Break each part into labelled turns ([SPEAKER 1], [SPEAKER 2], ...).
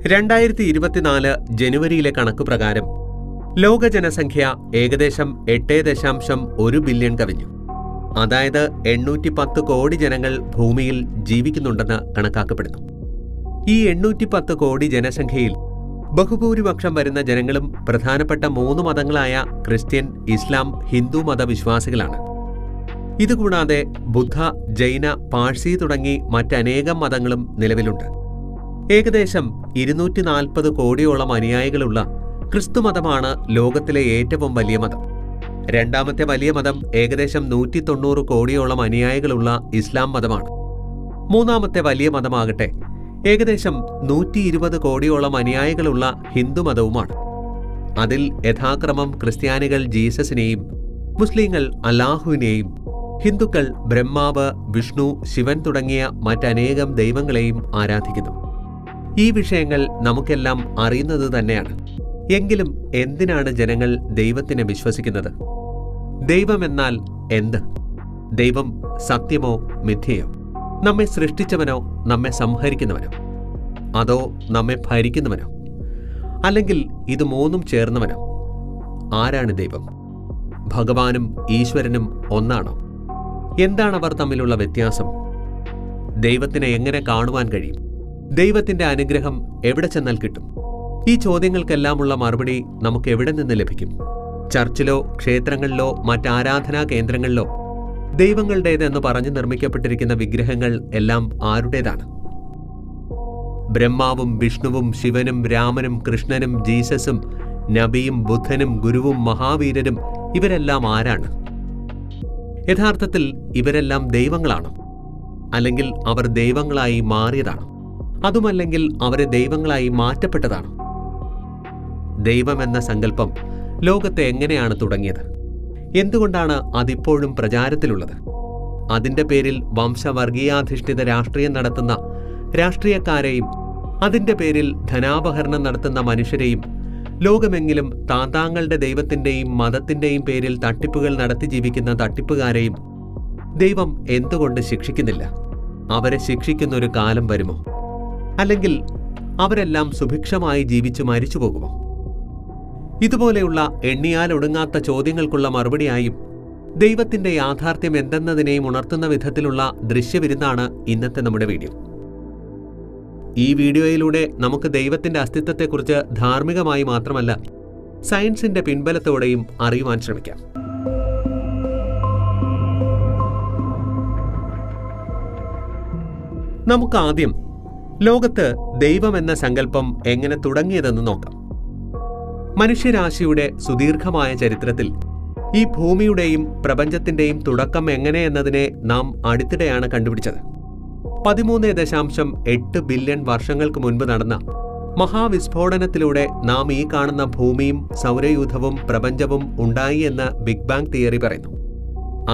[SPEAKER 1] 2024 ജനുവരിയിലെ കണക്ക് പ്രകാരം ലോക ജനസംഖ്യ ഏകദേശം 8.1 ബില്യൺ കവിഞ്ഞു. അതായത് 810 കോടി ജനങ്ങൾ ഭൂമിയിൽ ജീവിക്കുന്നുണ്ടെന്ന് കണക്കാക്കപ്പെടുന്നു. ഈ 810 കോടി ജനസംഖ്യയിൽ ബഹുഭൂരിപക്ഷം വരുന്ന ജനങ്ങളും പ്രധാനപ്പെട്ട 3 മതങ്ങളായ ക്രിസ്ത്യൻ, ഇസ്ലാം, ഹിന്ദു മതവിശ്വാസികളാണ്. ഇതുകൂടാതെ ബുദ്ധ, ജൈന, പാഴ്സി തുടങ്ങി മറ്റനേകം മതങ്ങളും നിലവിലുണ്ട്. ഏകദേശം 240 കോടിയോളം അനുയായികളുള്ള ക്രിസ്തുമതമാണ് ലോകത്തിലെ ഏറ്റവും വലിയ മതം. രണ്ടാമത്തെ വലിയ മതം ഏകദേശം 190 കോടിയോളം അനുയായികളുള്ള ഇസ്ലാം മതമാണ്. മൂന്നാമത്തെ വലിയ മതമാകട്ടെ ഏകദേശം 120 കോടിയോളം അനുയായികളുള്ള ഹിന്ദുമതവുമാണ്. അതിൽ യഥാക്രമം ക്രിസ്ത്യാനികൾ ജീസസിനെയും, മുസ്ലിങ്ങൾ അല്ലാഹുവിനെയും, ഹിന്ദുക്കൾ ബ്രഹ്മാവ്, വിഷ്ണു, ശിവൻ തുടങ്ങിയ മറ്റനേകം ദൈവങ്ങളെയും ആരാധിക്കുന്നു. ഈ വിഷയങ്ങൾ നമുക്കെല്ലാം അറിയുന്നത് തന്നെയാണ്. എങ്കിലും എന്തിനാണ് ജനങ്ങൾ ദൈവത്തിനെ വിശ്വസിക്കുന്നത്? ദൈവമെന്നാൽ എന്ത്? ദൈവം സത്യമോ മിഥ്യയോ? നമ്മെ സൃഷ്ടിച്ചവനോ നമ്മെ സംഹരിക്കുന്നവനോ? അതോ നമ്മെ ഭരിക്കുന്നവനോ? അല്ലെങ്കിൽ ഇത് മൂന്നും ചേർന്നവനോ? ആരാണ് ദൈവം? ഭഗവാനും ഈശ്വരനും ഒന്നാണോ? എന്താണവർ തമ്മിലുള്ള വ്യത്യാസം? ദൈവത്തിനെ എങ്ങനെ കാണുവാൻ കഴിയും? ദൈവത്തിന്റെ അനുഗ്രഹം എവിടെ ചെന്നാൽ കിട്ടും? ഈ ചോദ്യങ്ങൾക്കെല്ലാമുള്ള മറുപടി നമുക്ക് എവിടെ നിന്ന് ലഭിക്കും? ചർച്ചിലോ ക്ഷേത്രങ്ങളിലോ മറ്റാരാധനാ കേന്ദ്രങ്ങളിലോ ദൈവങ്ങളുടേതെന്ന് പറഞ്ഞു നിർമ്മിക്കപ്പെട്ടിരിക്കുന്ന വിഗ്രഹങ്ങൾ എല്ലാം ആരുടേതാണ്? ബ്രഹ്മാവും വിഷ്ണുവും ശിവനും രാമനും കൃഷ്ണനും ജീസസും നബിയും ബുദ്ധനും ഗുരുവും മഹാവീരരും ഇവരെല്ലാം ആരാണ്? യഥാർത്ഥത്തിൽ ഇവരെല്ലാം ദൈവങ്ങളാണോ? അല്ലെങ്കിൽ അവർ ദൈവങ്ങളായി മാറിയതാണോ? അതുമല്ലെങ്കിൽ അവരെ ദൈവങ്ങളായി മാറ്റപ്പെട്ടതാണോ? ദൈവമെന്ന സങ്കല്പം ലോകത്തെ എങ്ങനെയാണ് തുടങ്ങിയത്? എന്തുകൊണ്ടാണ് അതിപ്പോഴും പ്രചാരത്തിലുള്ളത്? അതിന്റെ പേരിൽ വംശവർഗീയാധിഷ്ഠിത രാഷ്ട്രീയം നടത്തുന്ന രാഷ്ട്രീയക്കാരെയും അതിന്റെ പേരിൽ ധനാപഹരണം നടത്തുന്ന മനുഷ്യരെയും ലോകമെങ്ങിലും താന്താങ്ങളുടെ ദൈവത്തിന്റെയും മതത്തിന്റെയും പേരിൽ തട്ടിപ്പുകൾ നടത്തി ജീവിക്കുന്ന തട്ടിപ്പുകാരെയും ദൈവം എന്തുകൊണ്ട് ശിക്ഷിക്കുന്നില്ല? അവരെ ശിക്ഷിക്കുന്നൊരു കാലം വരുമോ? അല്ലെങ്കിൽ അവരെല്ലാം സുഭിക്ഷമായി ജീവിച്ചു മരിച്ചു പോകുമോ? ഇതുപോലെയുള്ള എണ്ണിയാലൊടുങ്ങാത്ത ചോദ്യങ്ങൾക്കുള്ള മറുപടിയായും ദൈവത്തിന്റെ യാഥാർത്ഥ്യം എന്തെന്നതിനെയും ഉണർത്തുന്ന വിധത്തിലുള്ള ദൃശ്യവിരുന്നാണ് ഇന്നത്തെ നമ്മുടെ വീഡിയോ. ഈ വീഡിയോയിലൂടെ നമുക്ക് ദൈവത്തിന്റെ അസ്തിത്വത്തെക്കുറിച്ച് ധാർമ്മികമായി മാത്രമല്ല സയൻസിന്റെ പിൻബലത്തോടെയും അറിയുവാൻ ശ്രമിക്കാം. നമുക്ക് ആദ്യം ലോകത്ത് ദൈവമെന്ന സങ്കല്പം എങ്ങനെ തുടങ്ങിയതെന്ന് നോക്കാം. മനുഷ്യരാശിയുടെ സുദീർഘമായ ചരിത്രത്തിൽ ഈ ഭൂമിയുടെയും പ്രപഞ്ചത്തിന്റെയും തുടക്കം എങ്ങനെയെന്നതിനെ നാം അടുത്തിടെയാണ് കണ്ടുപിടിച്ചത്. 13.8 ബില്യൺ വർഷങ്ങൾക്ക് മുൻപ് നടന്ന മഹാവിസ്ഫോടനത്തിലൂടെ നാം ഈ കാണുന്ന ഭൂമിയും സൗരയൂഥവും പ്രപഞ്ചവും ഉണ്ടായി എന്ന് ബിഗ് ബാങ് തിയറി പറയുന്നു.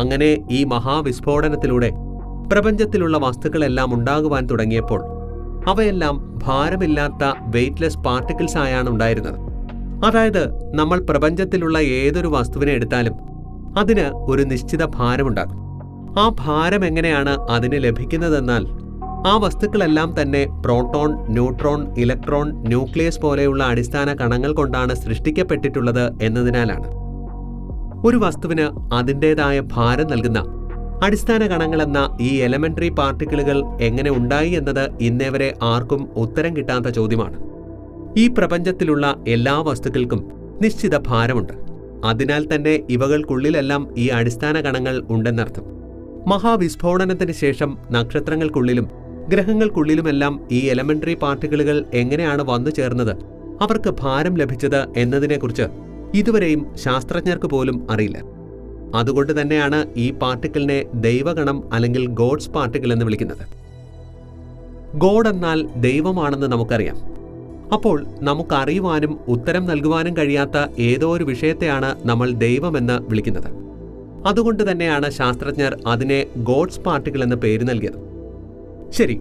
[SPEAKER 1] അങ്ങനെ ഈ മഹാവിസ്ഫോടനത്തിലൂടെ പ്രപഞ്ചത്തിലുള്ള വസ്തുക്കളെല്ലാം ഉണ്ടാകുവാൻ തുടങ്ങിയപ്പോൾ അവയെല്ലാം ഭാരമില്ലാത്ത വെയ്റ്റ്ലെസ് പാർട്ടിക്കിൾസ് ആയാണ് ഉണ്ടായിരുന്നത്. അതായത് നമ്മൾ പ്രപഞ്ചത്തിലുള്ള ഏതൊരു വസ്തുവിനെ എടുത്താലും അതിന് ഒരു നിശ്ചിത ഭാരമുണ്ടാകും. ആ ഭാരം എങ്ങനെയാണ് അതിന് ലഭിക്കുന്നതെന്നാൽ ആ വസ്തുക്കളെല്ലാം തന്നെ പ്രോട്ടോൺ, ന്യൂട്രോൺ, ഇലക്ട്രോൺ, ന്യൂക്ലിയസ് പോലെയുള്ള അടിസ്ഥാന കണങ്ങൾ കൊണ്ടാണ് സൃഷ്ടിക്കപ്പെട്ടിട്ടുള്ളത് എന്നതിനാലാണ്. ഒരു വസ്തുവിന് അതിൻ്റെതായ ഭാരം നൽകുന്ന അടിസ്ഥാന കണങ്ങളെന്ന ഈ എലമെന്ററി പാർട്ടിക്കിളുകൾ എങ്ങനെ ഉണ്ടായി എന്നത് ഇന്നേവരെ ആർക്കും ഉത്തരം കിട്ടാത്ത ചോദ്യമാണ്. ഈ പ്രപഞ്ചത്തിലുള്ള എല്ലാ വസ്തുക്കൾക്കും നിശ്ചിത ഭാരമുണ്ട്. അതിനാൽ തന്നെ ഇവകൾക്കുള്ളിലെല്ലാം ഈ അടിസ്ഥാന കണങ്ങൾ ഉണ്ടെന്നർത്ഥം. മഹാവിസ്ഫോടനത്തിന് ശേഷം നക്ഷത്രങ്ങൾക്കുള്ളിലും ഗ്രഹങ്ങൾക്കുള്ളിലുമെല്ലാം ഈ എലമെന്ററി പാർട്ടിക്കിളുകൾ എങ്ങനെയാണ് വന്നു ചേർന്നത്, അവർക്ക് ഭാരം ലഭിച്ചത് എന്നതിനെക്കുറിച്ച് ഇതുവരെയും ശാസ്ത്രജ്ഞർക്ക് പോലും അറിയില്ല. അതുകൊണ്ട് തന്നെയാണ് ഈ പാർട്ടിക്കിളിനെ ദൈവഗണം അല്ലെങ്കിൽ ഗോഡ്സ് പാർട്ടിക്കിൾ എന്ന് വിളിക്കുന്നത്. ഗോഡ് എന്നാൽ ദൈവമാണെന്ന് നമുക്കറിയാം. അപ്പോൾ നമുക്കറിയുവാനും ഉത്തരം നൽകുവാനും കഴിയാത്ത ഏതോ ഒരു വിഷയത്തെയാണ് നമ്മൾ ദൈവമെന്ന് വിളിക്കുന്നത്. അതുകൊണ്ട് തന്നെയാണ് ശാസ്ത്രജ്ഞർ അതിനെ ഗോഡ്സ് പാർട്ടിക്കിൾ എന്ന പേര് നൽകിയത്. ശരി,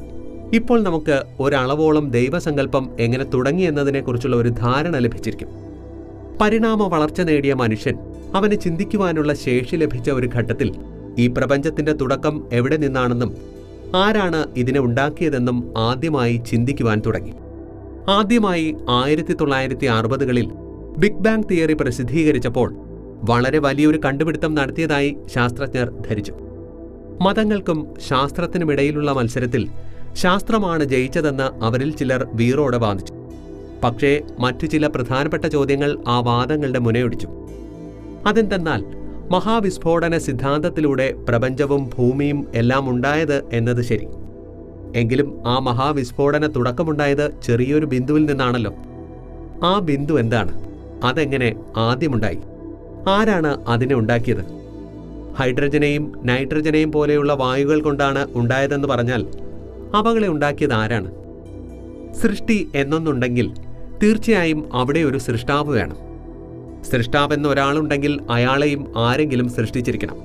[SPEAKER 1] ഇപ്പോൾ നമുക്ക് ഒരളവോളം ദൈവസങ്കല്പം എങ്ങനെ തുടങ്ങി എന്നതിനെക്കുറിച്ചുള്ള ഒരു ധാരണ ലഭിച്ചിരിക്കും. പരിണാമ വളർച്ച നേടിയ മനുഷ്യൻ അവന് ചിന്തിക്കുവാനുള്ള ശേഷി ലഭിച്ച ഒരു ഘട്ടത്തിൽ ഈ പ്രപഞ്ചത്തിന്റെ തുടക്കം എവിടെ നിന്നാണെന്നും ആരാണ് ഇതിനെ ഉണ്ടാക്കിയതെന്നും ആദ്യമായി ചിന്തിക്കുവാൻ തുടങ്ങി. ആദ്യമായി 1960കളിൽ ബിഗ് ബാങ് തിയറി പ്രസിദ്ധീകരിച്ചപ്പോൾ വളരെ വലിയൊരു കണ്ടുപിടുത്തം നടത്തിയതായി ശാസ്ത്രജ്ഞർ ധരിച്ചു. മതങ്ങൾക്കും ശാസ്ത്രത്തിനുമിടയിലുള്ള മത്സരത്തിൽ ശാസ്ത്രമാണ് ജയിച്ചതെന്ന് അവരിൽ ചിലർ വീറോടെ വാദിച്ചു. പക്ഷേ മറ്റു ചില പ്രധാനപ്പെട്ട ചോദ്യങ്ങൾ ആ വാദങ്ങളുടെ മുനയൊടിച്ചു. അതെന്തെന്നാൽ മഹാവിസ്ഫോടന സിദ്ധാന്തത്തിലൂടെ പ്രപഞ്ചവും ഭൂമിയും എല്ലാം ഉണ്ടായത് എന്നത് ശരി. എങ്കിലും ആ മഹാവിസ്ഫോടന തുടക്കമുണ്ടായത് ചെറിയൊരു ബിന്ദുവിൽ നിന്നാണല്ലോ. ആ ബിന്ദു എന്താണ്? അതെങ്ങനെ ആദ്യമുണ്ടായി? ആരാണ് അതിനെ ഉണ്ടാക്കിയത്? ഹൈഡ്രജനെയും നൈട്രജനെയും പോലെയുള്ള വായുകൾ കൊണ്ടാണ് ഉണ്ടായതെന്ന് പറഞ്ഞാൽ അവകളെ ഉണ്ടാക്കിയത് ആരാണ്? സൃഷ്ടി എന്നൊന്നുണ്ടെങ്കിൽ തീർച്ചയായും അവിടെ ഒരു സൃഷ്ടാവ് വേണം. സൃഷ്ടാവെന്നൊരാളുണ്ടെങ്കിൽ അയാളെയും ആരെങ്കിലും സൃഷ്ടിച്ചിരിക്കണം.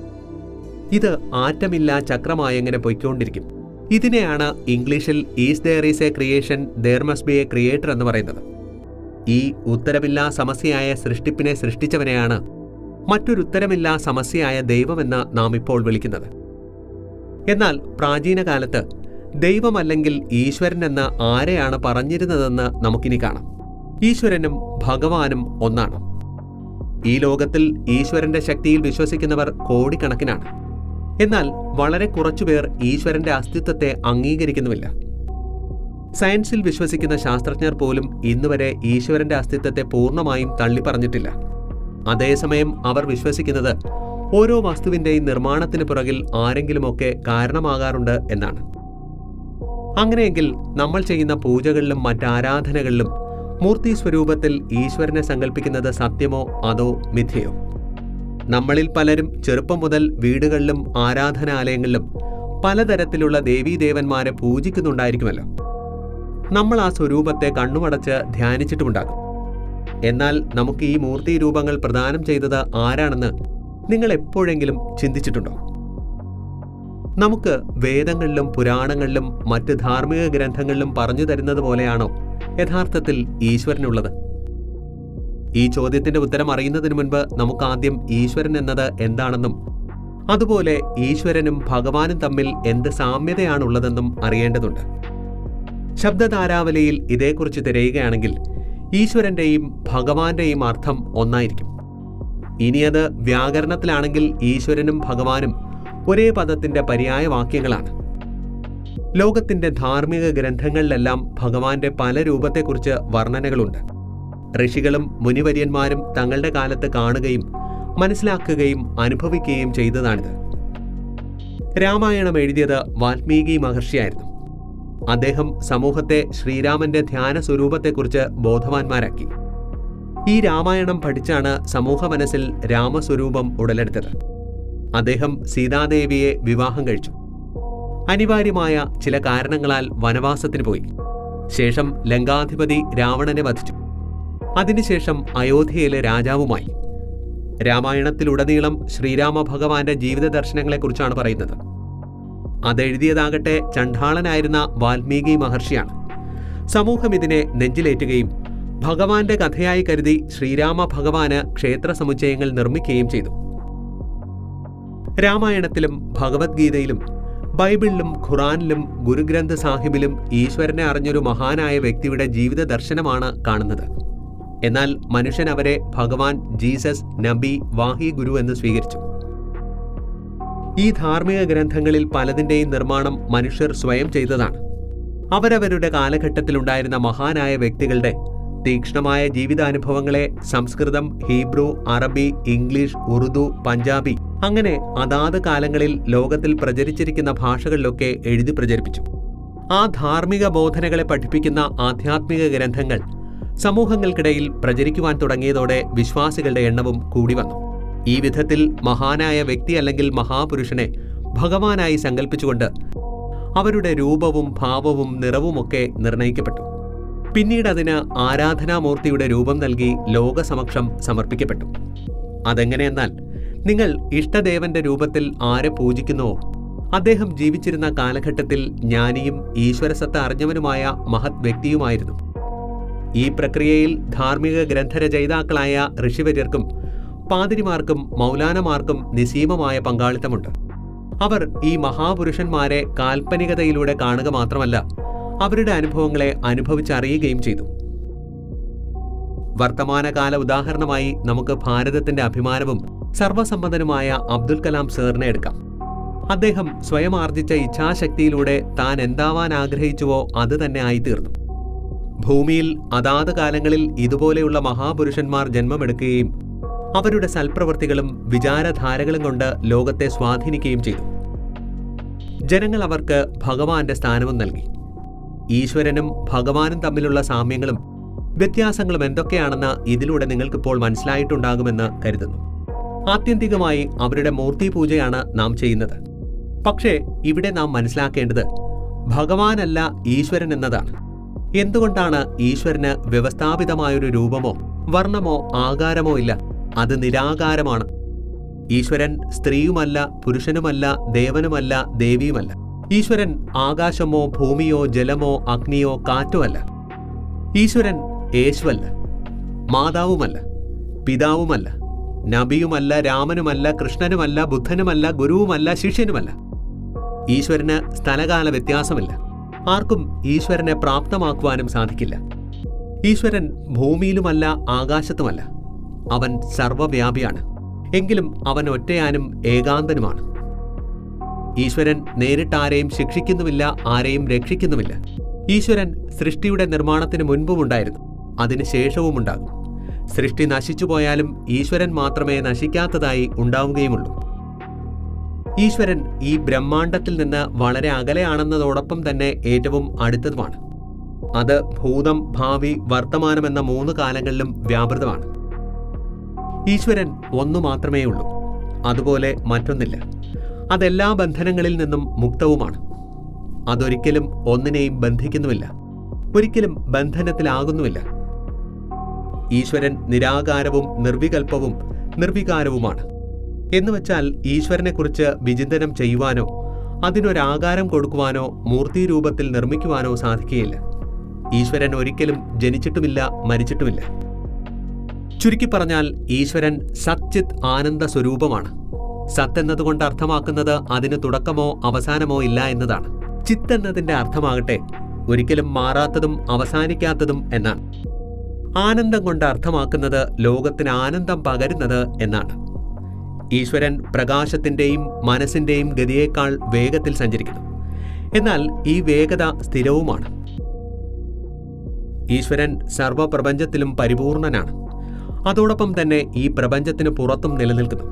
[SPEAKER 1] ഇത് ആറ്റമില്ലാ ചക്രമായെങ്ങനെ പൊയ്ക്കൊണ്ടിരിക്കും. ഇതിനെയാണ് ഇംഗ്ലീഷിൽ is there is a creation there must be a creator എന്ന് പറയുന്നത്. ഈ ഉത്തരമില്ലാ സമസ്യയായ സൃഷ്ടിപ്പിനെ സൃഷ്ടിച്ചവനെയാണ് മറ്റൊരുത്തരമില്ലാ സമസ്യയായ ദൈവമെന്ന് നാം ഇപ്പോൾ വിളിക്കുന്നത്. എന്നാൽ പ്രാചീന കാലത്ത് ദൈവമല്ലെങ്കിൽ ഈശ്വരനെന്ന് ആരെയാണ് പറഞ്ഞിരുന്നതെന്ന് നമുക്കിനി കാണാം. ഈശ്വരനും ഭഗവാനും ഒന്നാണ്. ഈ ലോകത്തിൽ ഈശ്വരന്റെ ശക്തിയിൽ വിശ്വസിക്കുന്നവർ കോടിക്കണക്കിനാണ്. എന്നാൽ വളരെ കുറച്ചുപേർ ഈശ്വരന്റെ അസ്തിത്വത്തെ അംഗീകരിക്കുന്നുമില്ല. സയൻസിൽ വിശ്വസിക്കുന്ന ശാസ്ത്രജ്ഞർ പോലും ഇന്നുവരെ ഈശ്വരന്റെ അസ്തിത്വത്തെ പൂർണ്ണമായും തള്ളിപ്പറഞ്ഞിട്ടില്ല. അതേസമയം അവർ വിശ്വസിക്കുന്നത് ഓരോ വസ്തുവിന്റെയും നിർമ്മാണത്തിന് പുറകിൽ ആരെങ്കിലുമൊക്കെ കാരണമാകാറുണ്ട് എന്നാണ്. അങ്ങനെയെങ്കിൽ നമ്മൾ ചെയ്യുന്ന പൂജകളിലും മറ്റാരാധനകളിലും മൂർത്തി സ്വരൂപത്തിൽ ഈശ്വരനെ സങ്കല്പിക്കുന്നത് സത്യമോ അതോ മിഥ്യയോ? നമ്മളിൽ പലരും ചെറുപ്പം മുതൽ വീടുകളിലും ആരാധനാലയങ്ങളിലും പലതരത്തിലുള്ള ദേവീദേവന്മാരെ പൂജിക്കുന്നുണ്ടായിരിക്കുമല്ലോ. നമ്മൾ ആ സ്വരൂപത്തെ കണ്ണുമടച്ച് ധ്യാനിച്ചിട്ടുമുണ്ടാകും. എന്നാൽ നമുക്ക് ഈ മൂർത്തി രൂപങ്ങൾ പ്രദാനം ചെയ്തത് ആരാണെന്ന് നിങ്ങൾ എപ്പോഴെങ്കിലും ചിന്തിച്ചിട്ടുണ്ടോ? നമുക്ക് വേദങ്ങളിലും പുരാണങ്ങളിലും മറ്റ് ധാർമ്മിക ഗ്രന്ഥങ്ങളിലും പറഞ്ഞു തരുന്നത് പോലെയാണോ യഥാർത്ഥത്തിൽ ഈശ്വരനുള്ളത്? ഈ ചോദ്യത്തിന്റെ ഉത്തരം അറിയുന്നതിന് മുൻപ് നമുക്ക് ആദ്യം ഈശ്വരൻ എന്നത് എന്താണെന്നും അതുപോലെ ഈശ്വരനും ഭഗവാനും തമ്മിൽ എന്ത് സാമ്യതയാണുള്ളതെന്നും അറിയേണ്ടതുണ്ട്. ശബ്ദധാരാവലിയിൽ ഇതേക്കുറിച്ച് തിരയുകയാണെങ്കിൽ ഈശ്വരന്റെയും ഭഗവാന്റെയും അർത്ഥം ഒന്നായിരിക്കും. ഇനിയത് വ്യാകരണത്തിലാണെങ്കിൽ ഈശ്വരനും ഭഗവാനും ഒരേ പദത്തിന്റെ പര്യായ വാക്യങ്ങളാണ്. ലോകത്തിന്റെ ധാർമ്മിക ഗ്രന്ഥങ്ങളിലെല്ലാം ഭഗവാന്റെ പല രൂപത്തെക്കുറിച്ച് വർണ്ണനകളുണ്ട്. ഋഷികളും മുനിവര്യന്മാരും തങ്ങളുടെ കാലത്ത് കാണുകയും മനസ്സിലാക്കുകയും അനുഭവിക്കുകയും ചെയ്തതാണിത്. രാമായണം എഴുതിയത് വാൽമീകി മഹർഷിയായിരുന്നു. അദ്ദേഹം സമൂഹത്തെ ശ്രീരാമന്റെ ധ്യാന സ്വരൂപത്തെക്കുറിച്ച് ബോധവാന്മാരാക്കി. ഈ രാമായണം പഠിച്ചാണ് സമൂഹ മനസ്സിൽ രാമസ്വരൂപം ഉടലെടുത്തത്. അദ്ദേഹം സീതാദേവിയെ വിവാഹം കഴിച്ചു. അനിവാര്യമായ ചില കാരണങ്ങളാൽ വനവാസത്തിന് പോയി. ശേഷം ലങ്കാധിപതി രാവണനെ വധിച്ചു. അതിനുശേഷം അയോധ്യയിലെ രാജാവുമായി. രാമായണത്തിലുടനീളം ശ്രീരാമ ഭഗവാന്റെ ജീവിത ദർശനങ്ങളെക്കുറിച്ചാണ് പറയുന്നത്. അതെഴുതിയതാകട്ടെ ചണ്ഡാളനായിരുന്ന വാൽമീകി മഹർഷിയാണ്. സമൂഹം ഇതിനെ നെഞ്ചിലേറ്റുകയും ഭഗവാന്റെ കഥയായി കരുതി ശ്രീരാമ ഭഗവാന് ക്ഷേത്ര സമുച്ചയങ്ങൾ നിർമ്മിക്കുകയും ചെയ്തു. രാമായണത്തിലും ഭഗവത്ഗീതയിലും ബൈബിളിലും ഖുറാനിലും ഗുരുഗ്രന്ഥ സാഹിബിലും ഈശ്വരനെ അറിഞ്ഞൊരു മഹാനായ വ്യക്തിയുടെ ജീവിത ദർശനമാണ് കാണുന്നത്. എന്നാൽ മനുഷ്യൻ അവരെ ഭഗവാൻ, ജീസസ്, നബി, വാഹി, ഗുരു എന്ന് സ്വീകരിച്ചു. ഈ ധാർമ്മിക ഗ്രന്ഥങ്ങളിൽ പലതിൻ്റെയും നിർമ്മാണം മനുഷ്യർ സ്വയം ചെയ്തതാണ്. അവരവരുടെ കാലഘട്ടത്തിലുണ്ടായിരുന്ന മഹാനായ വ്യക്തികളുടെ തീക്ഷ്ണമായ ജീവിതാനുഭവങ്ങളെ സംസ്കൃതം, ഹീബ്രു, അറബി, ഇംഗ്ലീഷ്, ഉറുദു, പഞ്ചാബി അങ്ങനെ അതാത് കാലങ്ങളിൽ ലോകത്തിൽ പ്രചരിച്ചിരിക്കുന്ന ഭാഷകളിലൊക്കെ എഴുതി പ്രചരിപ്പിച്ചു. ആ ധാർമ്മിക ബോധനകളെ പഠിപ്പിക്കുന്ന ആധ്യാത്മിക ഗ്രന്ഥങ്ങൾ സമൂഹങ്ങൾക്കിടയിൽ പ്രചരിക്കുവാൻ തുടങ്ങിയതോടെ വിശ്വാസികളുടെ എണ്ണവും കൂടി വന്നു. ഈ വിധത്തിൽ മഹാനായ വ്യക്തി അല്ലെങ്കിൽ മഹാപുരുഷനെ ഭഗവാനായി സങ്കല്പിച്ചുകൊണ്ട് അവരുടെ രൂപവും ഭാവവും നിറവുമൊക്കെ നിർണയിക്കപ്പെട്ടു. പിന്നീട് അതിന് ആരാധനാമൂർത്തിയുടെ രൂപം നൽകി ലോകസമക്ഷം സമർപ്പിക്കപ്പെട്ടു. അതെങ്ങനെയെന്നാൽ, നിങ്ങൾ ഇഷ്ടദേവന്റെ രൂപത്തിൽ ആരെ പൂജിക്കുന്നുവോ അദ്ദേഹം ജീവിച്ചിരുന്ന കാലഘട്ടത്തിൽ ജ്ഞാനിയും ഈശ്വരസത്ത അറിഞ്ഞവനുമായ മഹത് വ്യക്തിയുമായിരുന്നു. ഈ പ്രക്രിയയിൽ ധാർമ്മിക ഗ്രന്ഥരചയിതാക്കളായ ഋഷിവര്യർക്കും പാതിരിമാർക്കും മൗലാനമാർക്കും നിസീമമായ പങ്കാളിത്തമുണ്ട്. അവർ ഈ മഹാപുരുഷന്മാരെ കാൽപ്പനികതയിലൂടെ കാണുക മാത്രമല്ല, അവരുടെ അനുഭവങ്ങളെ അനുഭവിച്ചറിയുകയും ചെയ്തു. വർത്തമാനകാല ഉദാഹരണമായി നമുക്ക് ഭാരതത്തിന്റെ അഭിമാനവും സർവസമ്പന്നനുമായ അബ്ദുൽ കലാം സാറിനെ എടുക്കാം. അദ്ദേഹം സ്വയം ആർജിച്ച ഇച്ഛാശക്തിയിലൂടെ താൻ എന്താവാൻ ആഗ്രഹിച്ചുവോ അത് തന്നെ ആയിത്തീർന്നു. ഭൂമിയിൽ അതാത് കാലങ്ങളിൽ ഇതുപോലെയുള്ള മഹാപുരുഷന്മാർ ജന്മമെടുക്കുകയും അവരുടെ സൽപ്രവൃത്തികളും വിചാരധാരകളും കൊണ്ട് ലോകത്തെ സ്വാധീനിക്കുകയും ചെയ്തു. ജനങ്ങൾ അവർക്ക് ഭഗവാന്റെ സ്ഥാനവും നൽകി. ഈശ്വരനും ഭഗവാനും തമ്മിലുള്ള സാമ്യങ്ങളും വ്യത്യാസങ്ങളും എന്തൊക്കെയാണെന്ന് ഇതിലൂടെ നിങ്ങൾക്കിപ്പോൾ മനസ്സിലായിട്ടുണ്ടാകുമെന്ന് കരുതുന്നു. ആത്യന്തികമായി അവരുടെ മൂർത്തി പൂജയാണ് നാം ചെയ്യുന്നത്. പക്ഷേ ഇവിടെ നാം മനസ്സിലാക്കേണ്ടത് ഭഗവാനല്ല ഈശ്വരൻ എന്നതാണ്. എന്തുകൊണ്ടാണ് ഈശ്വരന് വ്യവസ്ഥാപിതമായൊരു രൂപമോ വർണ്ണമോ ആകാരമോ ഇല്ല? അത് നിരാകാരമാണ്. ഈശ്വരൻ സ്ത്രീയുമല്ല, പുരുഷനുമല്ല, ദേവനുമല്ല, ദേവിയുമല്ല. ഈശ്വരൻ ആകാശമോ ഭൂമിയോ ജലമോ അഗ്നിയോ കാറ്റോ അല്ല. ഈശ്വരൻ യേശുവല്ല, മാതാവുമല്ല, പിതാവുമല്ല, നബിയുമല്ല, രാമനുമല്ല, കൃഷ്ണനുമല്ല, ബുദ്ധനുമല്ല, ഗുരുവുമല്ല, ശിഷ്യനുമല്ല. ഈശ്വരന് സ്ഥലകാല വ്യത്യാസമില്ല. ആർക്കും ഈശ്വരനെ പ്രാപ്തമാക്കുവാനും സാധിക്കില്ല. ഈശ്വരൻ ഭൂമിയിലുമല്ല, ആകാശത്തുമല്ല. അവൻ സർവ്വവ്യാപിയാണ്. എങ്കിലും അവൻ ഒറ്റയാനും ഏകാന്തനുമാണ്. ഈശ്വരൻ നേരിട്ടാരെയും ശിക്ഷിക്കുന്നുമില്ല, ആരെയും രക്ഷിക്കുന്നുമില്ല. ഈശ്വരൻ സൃഷ്ടിയുടെ നിർമ്മാണത്തിന് മുൻപുമുണ്ടായിരുന്നു, അതിന് ശേഷവുമുണ്ടാകും. സൃഷ്ടി നശിച്ചുപോയാലും ഈശ്വരൻ മാത്രമേ നശിക്കാത്തതായി ഉണ്ടാവുകയുമുള്ളൂ. ഈശ്വരൻ ഈ ബ്രഹ്മാണ്ടത്തിൽ നിന്ന് വളരെ അകലെയാണെന്നതോടൊപ്പം തന്നെ ഏറ്റവും അടുത്തതുമാണ്. അത് ഭൂതം, ഭാവി, വർത്തമാനം എന്ന 3 കാലങ്ങളിലും വ്യാപൃതമാണ്. ഈശ്വരൻ ഒന്നു മാത്രമേ ഉള്ളൂ, അതുപോലെ മറ്റൊന്നില്ല. അതെല്ലാ ബന്ധനങ്ങളിൽ നിന്നും മുക്തവുമാണ്. അതൊരിക്കലും ഒന്നിനെയും ബന്ധിക്കുന്നുമില്ല, ഒരിക്കലും ബന്ധനത്തിലാകുന്നുമില്ല. ഈശ്വരൻ നിരാകാരവും നിർവികൽപ്പവും നിർവികാരവുമാണ്. എന്നുവെച്ചാൽ ഈശ്വരനെക്കുറിച്ച് വിചിന്തനം ചെയ്യുവാനോ അതിനൊരാകാരം കൊടുക്കുവാനോ മൂർത്തിരൂപത്തിൽ നിർമ്മിക്കുവാനോ സാധിക്കുകയില്ല. ഈശ്വരൻ ഒരിക്കലും ജനിച്ചിട്ടുമില്ല, മരിച്ചിട്ടുമില്ല. ചുരുക്കി പറഞ്ഞാൽ ഈശ്വരൻ സച്ചിത് ആനന്ദ സ്വരൂപമാണ്. സത്ത് എന്നതുകൊണ്ട് അർത്ഥമാക്കുന്നത് അതിന് തുടക്കമോ അവസാനമോ ഇല്ല എന്നതാണ്. ചിത്ത് എന്നതിന്റെ അർത്ഥമാകട്ടെ ഒരിക്കലും മാറാത്തതും അവസാനിക്കാത്തതും എന്നാണ്. ആനന്ദം കൊണ്ട് അർത്ഥമാക്കുന്നത് ലോകത്തിന് ആനന്ദം പകരുന്നത് എന്നാണ്. ഈശ്വരൻ പ്രകാശത്തിന്റെയും മനസ്സിന്റെയും ഗതിയേക്കാൾ വേഗത്തിൽ സഞ്ചരിക്കുന്നു. എന്നാൽ ഈ വേഗത സ്ഥിരവുമാണ്. ഈശ്വരൻ സർവപ്രപഞ്ചത്തിലും പരിപൂർണനാണ്. അതോടൊപ്പം തന്നെ ഈ പ്രപഞ്ചത്തിന് പുറത്തും നിലനിൽക്കുന്നു.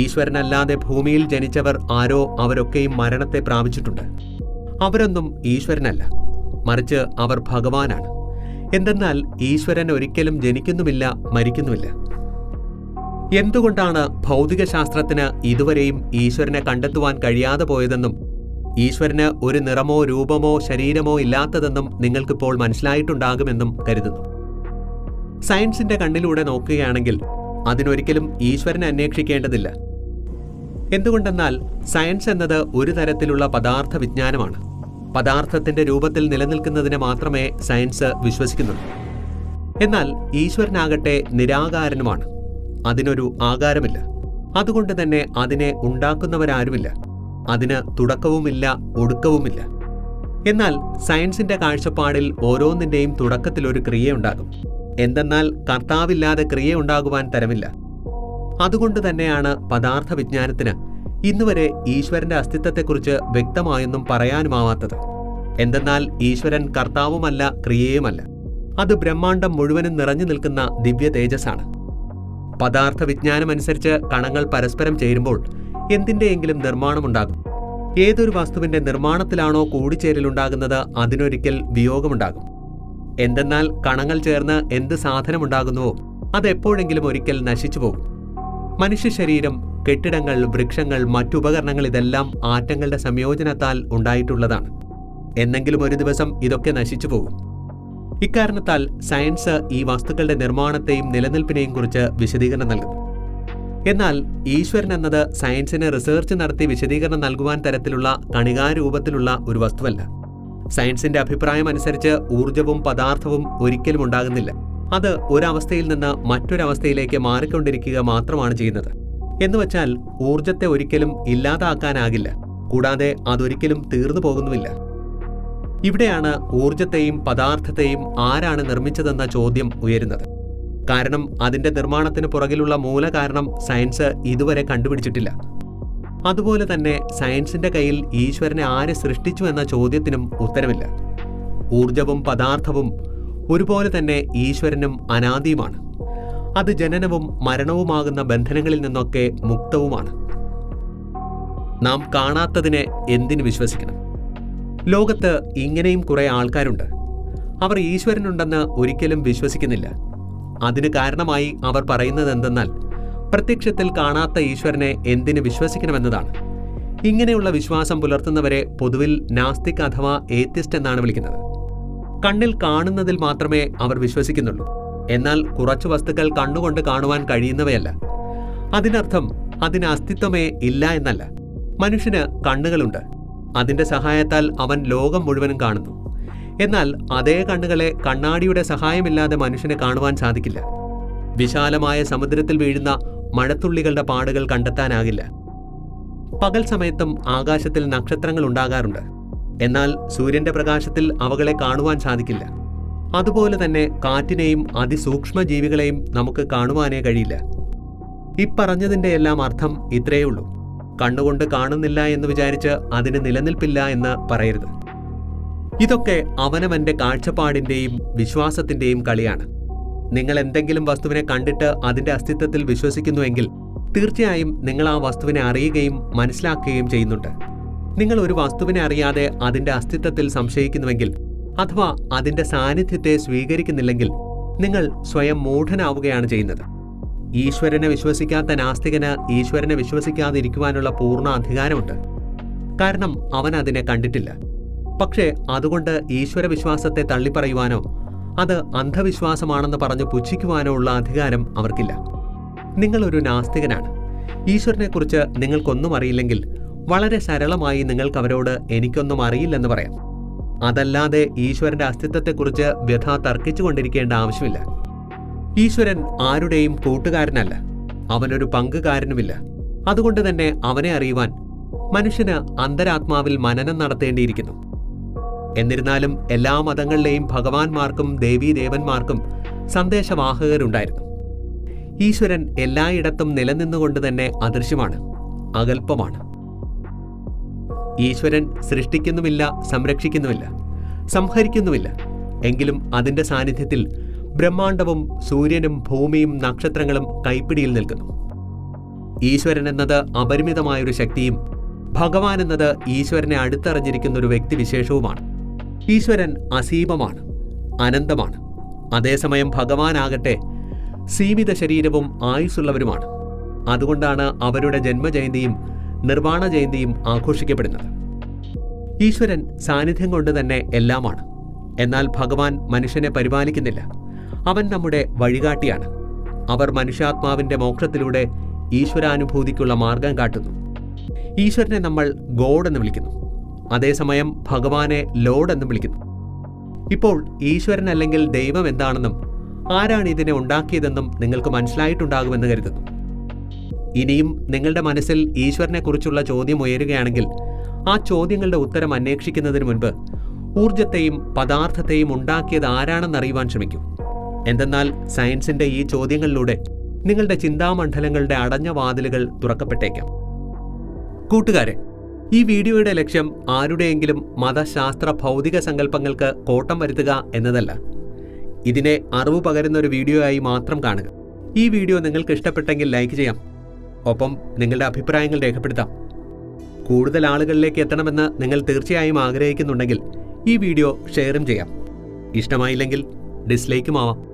[SPEAKER 1] ഈശ്വരനല്ലാതെ ഭൂമിയിൽ ജനിച്ചവർ ആരോ അവരൊക്കെയും മരണത്തെ പ്രാപിച്ചിട്ടുണ്ട്. അവരൊന്നും ഈശ്വരനല്ല, മറിച്ച് അവർ ഭഗവാനാണ്. എന്തെന്നാൽ ഈശ്വരൻ ഒരിക്കലും ജനിക്കുന്നുമില്ല, മരിക്കുന്നുമില്ല. എന്തുകൊണ്ടാണ് ഭൗതികശാസ്ത്രത്തിന് ഇതുവരെയും ഈശ്വരനെ കണ്ടെത്തുവാൻ കഴിയാതെ പോയതെന്നും ഈശ്വരന് ഒരു നിറമോ രൂപമോ ശരീരമോ ഇല്ലാത്തതെന്നും നിങ്ങൾക്കിപ്പോൾ മനസ്സിലായിട്ടുണ്ടാകുമെന്നും കരുതുന്നു. സയൻസിന്റെ കണ്ണിലൂടെ നോക്കുകയാണെങ്കിൽ അതിനൊരിക്കലും ഈശ്വരനെ അന്വേഷിക്കേണ്ടതില്ല. എന്തുകൊണ്ടെന്നാൽ സയൻസ് എന്നത് ഒരു തരത്തിലുള്ള പദാർത്ഥ വിജ്ഞാനമാണ്. പദാർത്ഥത്തിന്റെ രൂപത്തിൽ നിലനിൽക്കുന്നതിനെ മാത്രമേ സയൻസ് വിശ്വസിക്കുന്നുള്ളൂ. എന്നാൽ ഈശ്വരനാകട്ടെ നിരാകാരനുമാണ്. അതിനൊരു ആകാരമില്ല. അതുകൊണ്ട് തന്നെ അതിനെ ഉണ്ടാക്കുന്നവരാരുമില്ല. അതിന് തുടക്കവുമില്ല, ഒടുക്കവുമില്ല. എന്നാൽ സയൻസിന്റെ കാഴ്ചപ്പാടിൽ ഓരോന്നിന്റെയും തുടക്കത്തിലൊരു ക്രിയയുണ്ടാകും. എന്തെന്നാൽ കർത്താവില്ലാതെ ക്രിയ ഉണ്ടാകുവാൻ തരമില്ല. അതുകൊണ്ട് തന്നെയാണ് പദാർത്ഥ വിജ്ഞാനത്തിന് ഇന്നുവരെ ഈശ്വരന്റെ അസ്തിത്വത്തെക്കുറിച്ച് വ്യക്തമായൊന്നും പറയാനുമാവാത്തത്. എന്തെന്നാൽ ഈശ്വരൻ കർത്താവുമല്ല, ക്രിയയുമല്ല. അത് ബ്രഹ്മാണ്ടം മുഴുവനും നിറഞ്ഞു നിൽക്കുന്ന ദിവ്യ തേജസ്സാണ്. പദാർത്ഥ വിജ്ഞാനമനുസരിച്ച് കണങ്ങൾ പരസ്പരം ചേരുമ്പോൾ എന്തിന്റെയെങ്കിലും നിർമ്മാണമുണ്ടാകും. ഏതൊരു വസ്തുവിന്റെ നിർമ്മാണത്തിലാണോ കൂടിച്ചേരലുണ്ടാകുന്നത് അതിനൊരിക്കൽ വിയോഗമുണ്ടാകും. എന്തെന്നാൽ കണങ്ങൾ ചേർന്ന് എന്ത് സാധനമുണ്ടാകുന്നുവോ അതെപ്പോഴെങ്കിലും ഒരിക്കൽ നശിച്ചു പോകും. മനുഷ്യ ശരീരം, കെട്ടിടങ്ങൾ, വൃക്ഷങ്ങൾ, മറ്റുപകരണങ്ങൾ ഇതെല്ലാം ആറ്റങ്ങളുടെ സംയോജനത്താൽ ഉണ്ടായിട്ടുള്ളതാണ്. എന്നെങ്കിലും ഒരു ദിവസം ഇതൊക്കെ നശിച്ചു പോകും. ഇക്കാരണത്താൽ സയൻസ് ഈ വസ്തുക്കളുടെ നിർമ്മാണത്തെയും നിലനിൽപ്പിനെയും കുറിച്ച് വിശദീകരണം നൽകുന്നു. എന്നാൽ ഈശ്വരൻ എന്നത് സയൻസിന് റിസർച്ച് നടത്തി വിശദീകരണം നൽകുവാൻ തരത്തിലുള്ള കണികാരൂപത്തിലുള്ള ഒരു വസ്തുവല്ല. സയൻസിന്റെ അഭിപ്രായം അനുസരിച്ച് ഊർജവും പദാർത്ഥവും ഒരിക്കലും ഉണ്ടാകുന്നില്ല. അത് ഒരവസ്ഥയിൽ നിന്ന് മറ്റൊരവസ്ഥയിലേക്ക് മാറിക്കൊണ്ടിരിക്കുക മാത്രമാണ് ചെയ്യുന്നത്. എന്നുവച്ചാൽ ഊർജത്തെ ഒരിക്കലും ഇല്ലാതാക്കാനാകില്ല. കൂടാതെ അതൊരിക്കലും തീർന്നു പോകുന്നുമില്ല. ഇവിടെയാണ് ഊർജത്തെയും പദാർത്ഥത്തെയും ആരാണ് നിർമ്മിച്ചതെന്ന ചോദ്യം ഉയരുന്നത്. കാരണം അതിന്റെ നിർമ്മാണത്തിന് പുറകിലുള്ള മൂലകാരണം സയൻസ് ഇതുവരെ കണ്ടുപിടിച്ചിട്ടില്ല. അതുപോലെ തന്നെ സയൻസിന്റെ കയ്യിൽ ഈശ്വരനെ ആരെ സൃഷ്ടിച്ചു എന്ന ചോദ്യത്തിനും ഉത്തരമില്ല. ഊർജവും പദാർത്ഥവും ഒരുപോലെ തന്നെ ഈശ്വരനും അനാദിയുമാണ്. അത് ജനനവും മരണവുമാകുന്ന ബന്ധനങ്ങളിൽ നിന്നൊക്കെ മുക്തവുമാണ്. നാം കാണാത്തതിനെ എന്തിനു വിശ്വസിക്കണം? ലോകത്ത് ഇങ്ങനെയും കുറെ ആൾക്കാരുണ്ട്. അവർ ഈശ്വരനുണ്ടെന്ന് ഒരിക്കലും വിശ്വസിക്കുന്നില്ല. അതിന് കാരണമായി അവർ പറയുന്നത് എന്തെന്നാൽ പ്രത്യക്ഷത്തിൽ കാണാത്ത ഈശ്വരനെ എന്തിനു വിശ്വസിക്കണമെന്നതാണ്. ഇങ്ങനെയുള്ള വിശ്വാസം പുലർത്തുന്നവരെ പൊതുവിൽ നാസ്തിക് അഥവാ ഏത്തിസ്റ്റ് എന്നാണ് വിളിക്കുന്നത്. കണ്ണിൽ കാണുന്നതിൽ മാത്രമേ അവർ വിശ്വസിക്കുന്നുള്ളൂ. എന്നാൽ കുറച്ചു വസ്തുക്കൾ കണ്ണുകൊണ്ട് കാണുവാൻ കഴിയുന്നവയല്ല. അതിനർത്ഥം അതിന് അസ്തിത്വമേ ഇല്ല എന്നല്ല. മനുഷ്യന് കണ്ണുകളുണ്ട്. അതിന്റെ സഹായത്താൽ അവൻ ലോകം മുഴുവനും കാണുന്നു. എന്നാൽ അതേ കണ്ണുകളെ കണ്ണാടിയുടെ സഹായമില്ലാതെ മനുഷ്യനെ കാണുവാൻ സാധിക്കില്ല. വിശാലമായ സമുദ്രത്തിൽ വീഴുന്ന മഴത്തുള്ളികളുടെ പാടുകൾ കണ്ടെത്താനാകില്ല. പകൽ സമയത്തും ആകാശത്തിൽ നക്ഷത്രങ്ങൾ ഉണ്ടാകാറുണ്ട്. എന്നാൽ സൂര്യന്റെ പ്രകാശത്തിൽ അവകളെ കാണുവാൻ സാധിക്കില്ല. അതുപോലെ തന്നെ കാറ്റിനെയും അതിസൂക്ഷ്മ ജീവികളെയും നമുക്ക് കാണുവാനേ കഴിയില്ല. ഇപ്പറഞ്ഞതിന്റെ എല്ലാം അർത്ഥം ഇത്രയേ ഉള്ളൂ. കണ്ണുകൊണ്ട് കാണുന്നില്ല എന്ന് വിചാരിച്ച് അതിന് നിലനിൽപ്പില്ല എന്ന് പറയരുത്. ഇതൊക്കെ അവനവന്റെ കാഴ്ചപ്പാടിന്റെയും വിശ്വാസത്തിന്റെയും കളിയാണ്. നിങ്ങൾ എന്തെങ്കിലും വസ്തുവിനെ കണ്ടിട്ട് അതിന്റെ അസ്തിത്വത്തിൽ വിശ്വസിക്കുന്നുവെങ്കിൽ തീർച്ചയായും നിങ്ങൾ ആ വസ്തുവിനെ അറിയുകയും മനസ്സിലാക്കുകയും ചെയ്യുന്നുണ്ട്. നിങ്ങൾ ഒരു വസ്തുവിനെ അറിയാതെ അതിന്റെ അസ്തിത്വത്തിൽ സംശയിക്കുന്നുവെങ്കിൽ അഥവാ അതിന്റെ സാന്നിധ്യത്തെ സ്വീകരിക്കുന്നില്ലെങ്കിൽ നിങ്ങൾ സ്വയം മൂഢനാവുകയാണ് ചെയ്യുന്നത്. ഈശ്വരനെ വിശ്വസിക്കാത്ത നാസ്തികന് ഈശ്വരനെ വിശ്വസിക്കാതിരിക്കുവാനുള്ള പൂർണ്ണ അധികാരമുണ്ട്. കാരണം അവൻ അതിനെ കണ്ടിട്ടില്ല. പക്ഷേ അതുകൊണ്ട് ഈശ്വര വിശ്വാസത്തെ തള്ളിപ്പറയുവാനോ അത് അന്ധവിശ്വാസമാണെന്ന് പറഞ്ഞു പുച്ഛിക്കുവാനോ ഉള്ള അധികാരം അവർക്കില്ല. നിങ്ങളൊരു നാസ്തികനാണ്. ഈശ്വരനെക്കുറിച്ച് നിങ്ങൾക്കൊന്നും അറിയില്ലെങ്കിൽ വളരെ സരളമായി നിങ്ങൾക്ക് അവരോട് എനിക്കൊന്നും അറിയില്ലെന്ന് പറയാം. അതല്ലാതെ ഈശ്വരന്റെ അസ്തിത്വത്തെക്കുറിച്ച് വ്യഥ തർക്കിച്ചുകൊണ്ടിരിക്കേണ്ട ആവശ്യമില്ല. ഈശ്വരൻ ആരുടെയും കൂട്ടുകാരനല്ല. അവനൊരു പങ്കുകാരനുമില്ല. അതുകൊണ്ട് തന്നെ അവനെ അറിയുവാൻ മനുഷ്യന് അന്തരാത്മാവിൽ മനനം നടത്തേണ്ടിയിരിക്കുന്നു. എന്നിരുന്നാലും എല്ലാ മതങ്ങളിലെയും ഭഗവാന്മാർക്കും ദേവീദേവന്മാർക്കും സന്ദേശവാഹകരുണ്ടായിരുന്നു. ഈശ്വരൻ എല്ലായിടത്തും നിലനിന്നുകൊണ്ട് തന്നെ അദൃശ്യമാണ്, അകൽപ്പമാണ്. ഈശ്വരൻ സൃഷ്ടിക്കുന്നുമില്ല, സംരക്ഷിക്കുന്നുമില്ല, സംഹരിക്കുന്നുമില്ല. എങ്കിലും അതിന്റെ സാന്നിധ്യത്തിൽ ബ്രഹ്മാണ്ടവും സൂര്യനും ഭൂമിയും നക്ഷത്രങ്ങളും കൈപ്പിടിയിൽ നിൽക്കുന്നു. ഈശ്വരൻ എന്നത് അപരിമിതമായൊരു ശക്തിയും ഭഗവാൻ എന്നത് ഈശ്വരനെ അടുത്തറിഞ്ഞിരിക്കുന്ന ഒരു വ്യക്തിവിശേഷവുമാണ്. ഈശ്വരൻ അസീമമാണ്, അനന്തമാണ്. അതേസമയം ഭഗവാനാകട്ടെ സീമിത ശരീരവും ആയുസ്സുള്ളവരുമാണ്. അതുകൊണ്ടാണ് അവരുടെ ജന്മജയന്തിയും നിർവാണ ജയന്തിയും ആഘോഷിക്കപ്പെടുന്നത്. ഈശ്വരൻ സാന്നിധ്യം കൊണ്ട് തന്നെ എല്ലാമാണ്. എന്നാൽ ഭഗവാൻ മനുഷ്യനെ പരിപാലിക്കുന്നില്ല. അവൻ നമ്മുടെ വഴികാട്ടിയാണ്. അവർ മനുഷ്യാത്മാവിന്റെ മോക്ഷത്തിലൂടെ ഈശ്വരാനുഭൂതിക്കുള്ള മാർഗം കാട്ടുന്നു. ഈശ്വരനെ നമ്മൾ ഗോഡ് എന്ന് വിളിക്കുന്നു. അതേസമയം ഭഗവാനെ ലോഡ് എന്ന് വിളിക്കുന്നു. ഇപ്പോൾ ഈശ്വരൻ അല്ലെങ്കിൽ ദൈവം എന്താണെന്നും ആരാണ് ഇതിനെ ഉണ്ടാക്കിയതെന്നും നിങ്ങൾക്ക് മനസ്സിലായിട്ടുണ്ടാകുമെന്ന് കരുതുന്നു. ഇനിയും നിങ്ങളുടെ മനസ്സിൽ ഈശ്വരനെക്കുറിച്ചുള്ള ചോദ്യം ഉയരുകയാണെങ്കിൽ ആ ചോദ്യങ്ങളുടെ ഉത്തരം അന്വേഷിക്കുന്നതിന് മുൻപ് ഊർജത്തെയും പദാർത്ഥത്തെയും ഉണ്ടാക്കിയത് ആരാണെന്നറിയുവാൻ ശ്രമിക്കൂ. എന്തെന്നാൽ സയൻസിന്റെ ഈ ചോദ്യങ്ങളിലൂടെ നിങ്ങളുടെ ചിന്താമണ്ഡലങ്ങളുടെ അടഞ്ഞ വാതിലുകൾ തുറക്കപ്പെട്ടേക്കാം. കൂട്ടുകാരെ, ഈ വീഡിയോയുടെ ലക്ഷ്യം ആരുടെയെങ്കിലും മതശാസ്ത്ര ഭൗതിക സങ്കല്പങ്ങൾക്ക് കോട്ടം വരുത്തുക എന്നതല്ല. ഇതിനെ അറിവ് പകരുന്ന ഒരു വീഡിയോ ആയി മാത്രം കാണുക. ഈ വീഡിയോ നിങ്ങൾക്ക് ഇഷ്ടപ്പെട്ടെങ്കിൽ ലൈക്ക് ചെയ്യാം. ഒപ്പം നിങ്ങളുടെ അഭിപ്രായങ്ങൾ രേഖപ്പെടുത്താം. കൂടുതൽ ആളുകളിലേക്ക് എത്തണമെന്ന് നിങ്ങൾ തീർച്ചയായും ആഗ്രഹിക്കുന്നുണ്ടെങ്കിൽ ഈ വീഡിയോ ഷെയറും ചെയ്യാം. ഇഷ്ടമായില്ലെങ്കിൽ ഡിസ്ലൈക്കും ആവാം.